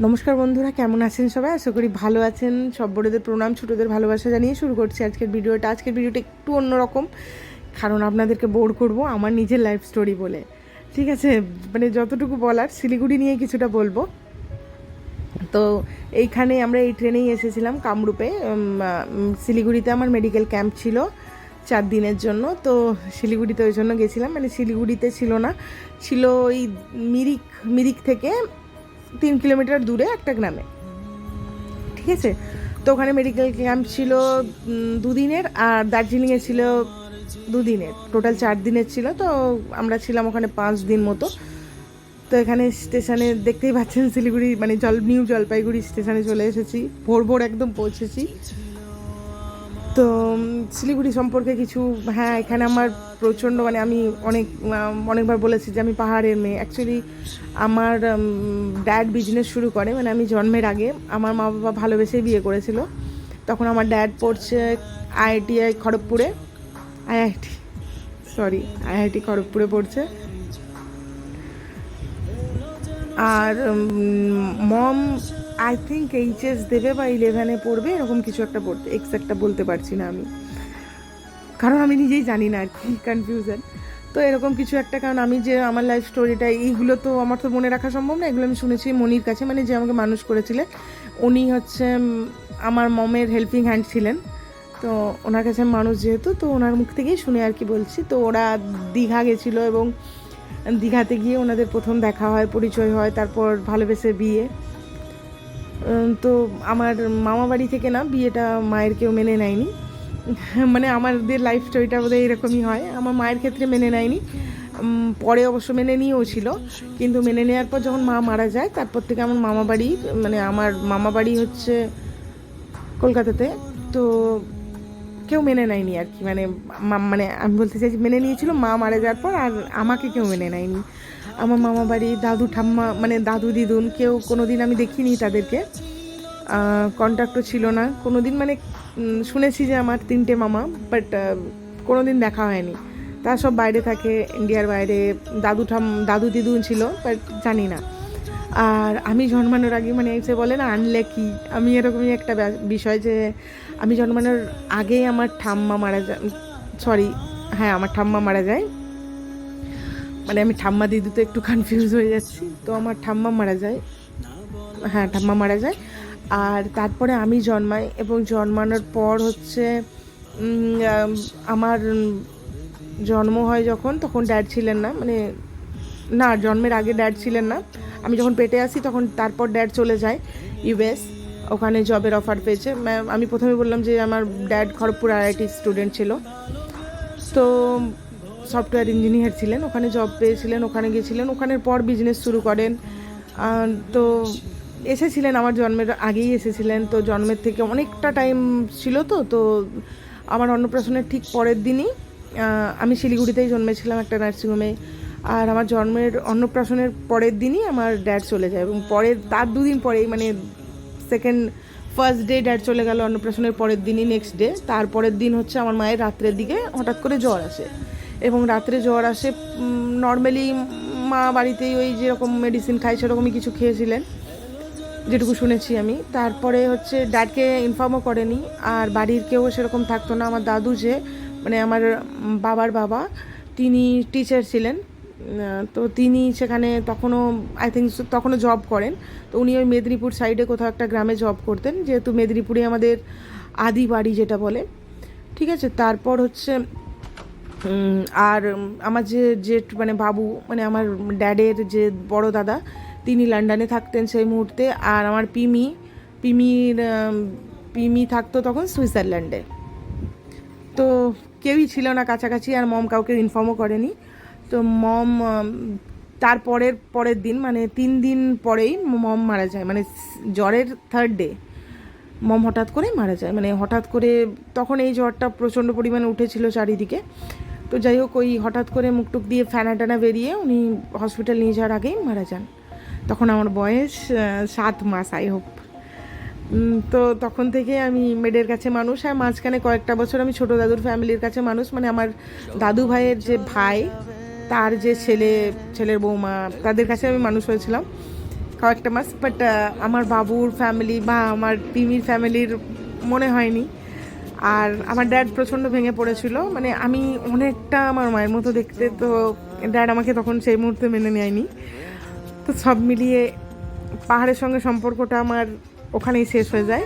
নমস্কার বন্ধুরা, কেমন আছেন সবাই? আশা করি ভালো আছেন। সব বড়দের প্রণাম, ছোটোদের ভালোবাসা জানিয়ে শুরু করছি আজকের ভিডিওটা। আজকের ভিডিওটা একটু অন্যরকম, কারণ আপনাদেরকে বোর করব আমার নিজের লাইফ স্টোরি বলে। ঠিক আছে, মানে যতটুকু বলার শিলিগুড়ি নিয়ে কিছুটা বলবো। তো এইখানে আমরা এই ট্রেনেই এসেছিলাম কামরূপে। শিলিগুড়িতে আমার মেডিকেল ক্যাম্প ছিল 4 দিনের জন্য। তো শিলিগুড়িতে ওই জন্য গেছিলাম, মানে শিলিগুড়িতে ছিল না, ছিল ওই মিরিক থেকে 3 কিলোমিটার দূরে একটা গ্রামে। ঠিক আছে, তো ওখানে মেডিকেল ক্যাম্প ছিল 2 দিনের, আর দার্জিলিংয়ে ছিল 2 দিনের, টোটাল 4 দিনের ছিল। তো আমরা ছিলাম ওখানে 5 দিন মতো। তো এখানে স্টেশনে দেখতেই পাচ্ছেন শিলিগুড়ি মানে নিউ জলপাইগুড়ি স্টেশনে চলে এসেছি, ভোর ভোর একদম পৌঁছেছি। তো শিলিগুড়ি সম্পর্কে কিছু, হ্যাঁ, এখানে আমার প্রচণ্ড, মানে আমি অনেকবার বলেছি যে আমি পাহাড়ের মেয়ে। অ্যাকচুয়ালি আমার ড্যাড বিজনেস শুরু করে, মানে আমি জন্মের আগে আমার মা বাবা ভালোবেসেই বিয়ে করেছিল। তখন আমার ড্যাড পড়ছে খড়গপুরে, আইআইটি খড়গপুরে পড়ছে। আর মম আই থিঙ্ক এইচএস দেবে বা 11-এ পড়বে, এরকম কিছু একটা পড়তে, এক্সাক্টটা বলতে পারছি না আমি, কারণ আমি নিজেই জানি না আর কি, কনফিউশন। তো এরকম কিছু একটা, কারণ আমি যে আমার লাইফ স্টোরিটা, এইগুলো তো আমার তো মনে রাখা সম্ভব না। এগুলো আমি শুনেছি মনির কাছে, মানে যে আমাকে মানুষ করেছিলেন। উনি হচ্ছে আমার মমের হেল্পিং হ্যান্ড ছিলেন। তো ওনার কাছে মানুষ যেহেতু, তো ওনার মুখ থেকেই শুনে আর কি বলছি। তো ওরা দীঘা গেছিলো, এবং দীঘাতে গিয়ে ওনাদের প্রথম দেখা হয়, পরিচয় হয়, তারপর ভালোবেসে বিয়ে। তো আমার মামা বাড়ি থেকে না, বিয়েটা মায়ের কেউ মেনে নেয়নি। মানে আমাদের লাইফ স্টোরিটা বোধহয় এরকমই হয়। আমার মায়ের ক্ষেত্রে মেনে নেয়নি, পরে অবশ্য মেনে নিয়েও ছিল। কিন্তু মেনে নেওয়ার পর যখন মা মারা যায়, তারপর থেকে আমার মামা বাড়ি, মানে আমার মামা বাড়ি হচ্ছে কলকাতাতে। তো কেউ মেনে নেয়নি আর কি, মানে মানে আমি বলতে চাইছি মেনে নিয়েছিল মা মারা যাওয়ার পর, আর আমাকে কেউ মেনে নেয়নি। আমার মামা বাড়ি দাদু ঠাম্মা, মানে দাদু দিদুন, কেউ কোনো দিন আমি দেখিনি তাদেরকে, কন্ট্যাক্টও ছিল না কোনো দিন। মানে শুনেছি যে আমার 3টে মামা, বাট কোনো দিন দেখা হয়নি। তারা সব বাইরে থাকে, ইন্ডিয়ার বাইরে। দাদু দিদুন ছিল, বাট জানি না। আর আমি জন্মানোর আগে, মানে সে বলে না আনলাকি, আমি এরকমই একটা বিষয় যে আমি জন্মানোর আগেই আমার ঠাম্মা মারা যায়। হ্যাঁ, আমার ঠাম্মা মারা যায়। মানে আমি ঠাম্মা দিদু তো একটু কনফিউজ হয়ে যাচ্ছি। তো আমার ঠাম্মা মারা যায়, হ্যাঁ ঠাম্মা মারা যায়। আর তারপরে আমি জন্মাই, এবং জন্মানোর পর হচ্ছে আমার জন্ম হয় যখন, তখন ড্যাড ছিলেন না, মানে না, জন্মের আগে ড্যাড ছিলেন না। আমি যখন পেটে আসি তখন, তারপর ড্যাড চলে যায় ইউএস, ওখানে জবের অফার পেয়েছে। আমি প্রথমে বললাম যে আমার ড্যাড খড়গপুর আইআইটি স্টুডেন্ট ছিল। তো সফটওয়্যার ইঞ্জিনিয়ার ছিলেন, ওখানে জব পেয়েছিলেন, ওখানে গিয়েছিলেন, ওখানের পর বিজনেস শুরু করেন। তো এসেছিলেন আমার জন্মের আগেই এসেছিলেন। তো জন্মের থেকে অনেকটা টাইম ছিল। তো আমার অন্নপ্রাশনের ঠিক পরের দিনই, আমি শিলিগুড়িতেই জন্মেছিলাম একটা নার্সিংহোমে। আর আমার জন্মের অন্নপ্রাশনের পরের দিনই আমার ড্যাড চলে যায়, এবং তার 2 দিন পরেই, মানে ফার্স্ট ডে ড্যাড চলে গেল, অন্নপ্রাশনের পরের দিনই নেক্সট ডে। তারপরের দিন হচ্ছে আমার মায়ের রাত্রের দিকে হঠাৎ করে জ্বর আসে, এবং রাত্রে জ্বর আসে। নর্মালি মা বাড়িতেই ওই যেরকম মেডিসিন খায় সেরকমই কিছু খেয়েছিলেন, যেটুকু শুনেছি আমি। তারপরে হচ্ছে ড্যাডকে ইনফর্মও করেনি, আর বাড়ির কেউ সেরকম থাকতো না। আমার দাদু, যে মানে আমার বাবার বাবা, তিনি টিচার ছিলেন। তো তিনি সেখানে তখনও, আই থিঙ্ক তখনও জব করেন। তো উনি ওই মেদিনীপুর সাইডে কোথাও একটা গ্রামে জব করতেন, যেহেতু মেদিনীপুরে আমাদের আদি বাড়ি যেটা বলে। ঠিক আছে, তারপর হচ্ছে আর আমার যে মানে বাবু, মানে আমার ড্যাডের যে বড় দাদা, তিনি লন্ডনে থাকতেন সেই মুহূর্তে। আর আমার পিমি থাকতো তখন সুইজারল্যান্ডে। তো কেউই ছিল না কাছাকাছি, আর মম কাউকে ইনফর্মও করেনি। তো মম পরের দিন, মানে 3 দিন পরেই মম মারা যায়, মানে জ্বরের 3rd ডে মম হঠাৎ করে মারা যায়। মানে হঠাৎ করে, তখন এই জ্বরটা প্রচণ্ড পরিমাণে উঠেছিল চারিদিকে। তো যাই হোক, ওই হঠাৎ করে মুখটুক দিয়ে ফ্যানা টানা বেরিয়ে উনি হসপিটাল নিয়ে যাওয়ার আগেই মারা যান। তখন আমার বয়স 7 মাস, আই হোপ। তো তখন থেকে আমি মেডের কাছে মানুষ, আর মাঝখানে কয়েকটা বছর আমি ছোটো দাদুর ফ্যামিলির কাছে মানুষ। মানে আমার দাদু ভাইয়ের যে ভাই, তার যে ছেলের বৌমা, তাদের কাছে আমি মানুষ হয়েছিলাম। কয়েকটা মাস, বাট আমার বাবুর ফ্যামিলি বা আমার পিমির ফ্যামিলির মনে হয়নি। আর আমার ড্যাড প্রচণ্ড ভেঙে পড়েছিল, মানে আমি অনেকটা আমার মায়ের মতো দেখতে, তো ড্যাড আমাকে তখন সেই মুহূর্তে মেনে নেয়নি। তো সব মিলিয়ে পাহাড়ের সঙ্গে সম্পর্কটা আমার ওখানেই শেষ হয়ে যায়,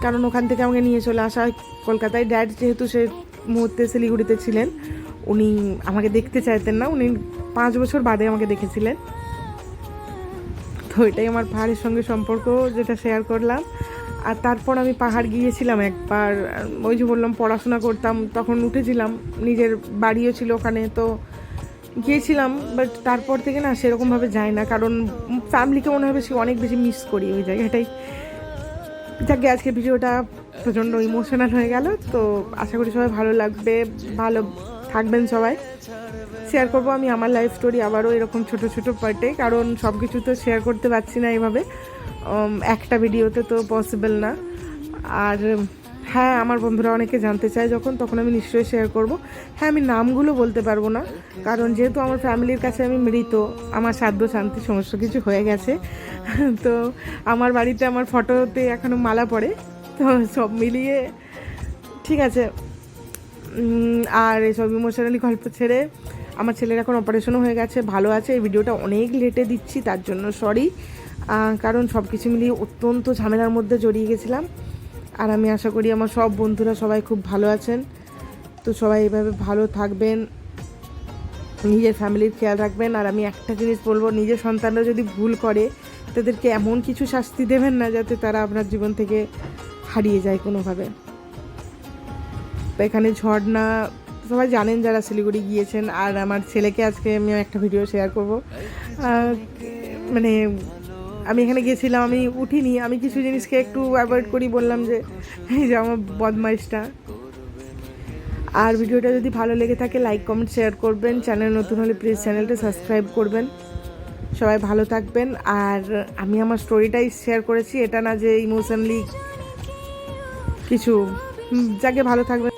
কারণ ওখান থেকে আমাকে নিয়ে চলে আসা হয় কলকাতায়। ড্যাড যেহেতু সে মুহূর্তে শিলিগুড়িতে ছিলেন, উনি আমাকে দেখতে চাইতেন না, উনি 5 বছর বাদে আমাকে দেখেছিলেন। তো এটাই আমার পাহাড়ের সঙ্গে সম্পর্ক, যেটা শেয়ার করলাম। আর তারপর আমি পাহাড় গিয়েছিলাম একবার, ওই যে বললাম পড়াশোনা করতাম, তখন উঠেছিলাম, নিজের বাড়িও ছিল ওখানে, তো গিয়েছিলাম। বাট তারপর থেকে না সেরকমভাবে যাই না, কারণ ফ্যামিলিকে মনে হয় অনেক বেশি মিস করি ওই জায়গাটাই। যাকে আজকে ভিডিওটা প্রচণ্ড ইমোশনাল হয়ে গেল, তো আশা করি সবাই ভালো লাগবে, ভালো থাকবেন সবাই। শেয়ার করবো আমি আমার লাইফ স্টোরি আবারও এরকম ছোট ছোট পার্টে, কারণ সব কিছু তো শেয়ার করতে পারছি না এইভাবে, একটা ভিডিওতে তো পসিবল না। আর হ্যাঁ, আমার বন্ধুরা অনেকে জানতে চায় যখন, তখন আমি নিশ্চয়ই শেয়ার করব। হ্যাঁ, আমি নামগুলো বলতে পারবো না, কারণ যেহেতু আমার ফ্যামিলির কাছে আমি মৃত, আমার সাধ্য শান্তি সমস্ত কিছু হয়ে গেছে। তো আমার বাড়িতে আমার ফটোতে এখনও মালা পড়ে, তো সব মিলিয়ে ঠিক আছে। আর এসব ইমোশনালি গল্প ছেড়ে, আমার ছেলের এখন অপারেশনও হয়ে গেছে, ভালো আছে। এই ভিডিওটা অনেক লেটে দিচ্ছি, তার জন্য সরি, কারণ সব কিছু মিলিয়ে অত্যন্ত ঝামেলার মধ্যে জড়িয়ে গেছিলাম। আর আমি আশা করি আমার সব বন্ধুরা সবাই খুব ভালো আছেন। তো সবাই এভাবে ভালো থাকবেন, নিজের ফ্যামিলির খেয়াল রাখবেন। আর আমি একটা জিনিস বলবো, নিজের সন্তানরা যদি ভুল করে, তাদেরকে এমন কিছু শাস্তি দেবেন না যাতে তারা আপনার জীবন থেকে হারিয়ে যায় কোনোভাবে। তো এখানে ঝর্ণা সবাই জানেন যারা শিলিগুড়ি গিয়েছেন। আর আমার ছেলেকে আজকে আমি একটা ভিডিও শেয়ার করব, মানে আমি এখানে গেছিলাম, আমি উঠিনি, আমি কিছু জিনিসকে একটু অ্যাভয়েড করি, বললাম যে এই যে আমার বদমাইশটা। আর ভিডিওটা যদি ভালো লেগে থাকে লাইক কমেন্ট শেয়ার করবেন, চ্যানেল নতুন হলে প্লিজ চ্যানেলটা সাবস্ক্রাইব করবেন। সবাই ভালো থাকবেন। আর আমি আমার স্টোরিটাই শেয়ার করেছি, এটা না যে ইমোশনালি কিছু, যাকে ভালো থাকবেন।